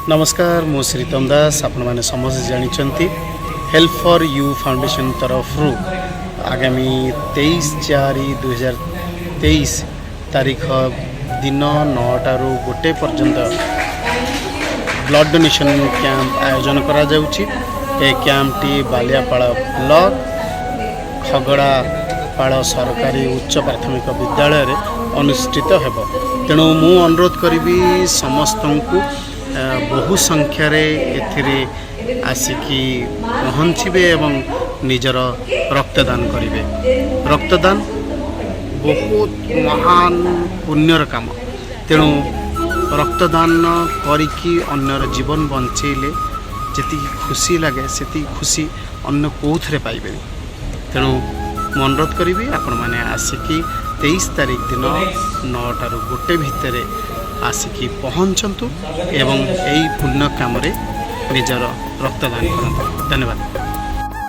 नमस्कार मु श्रीतम दास आपण मैंने समस्त जानते हेल्प फॉर यू फाउंडेशन तरफ आगामी 23/4/2023 तारीख दिन 9टा ରୁ 1 पर्यंत ब्लड डोनेशन कैंप आयोजन करा जाउछि। ए कैंप टी बालियापाड़ ब्लॉक खगड़ापाड़ सरकारी उच्च प्राथमिक विद्यालय रे अनुष्ठित हेब। तेणु मु अनुरोध करी समस्त को बहु संख्यार एथिरे आसिकी पहुँचे एवं निजर रक्तदान करेंगे। रक्तदान बहुत महान पुण्यर काम। तेणु रक्तदान करिकी अन्यर जीवन बंचेले जी खुशी लगे से खुशी अन्य कौथे पाइबे। तेणु मु अनुरोध करी आपण मैंने आसिकी 23 तारीख दिन 9टा ରୁ 1 भितर आसिकी पहुँचतु एवं यही पुण्य काम निजर रक्तदान करते। धन्यवाद।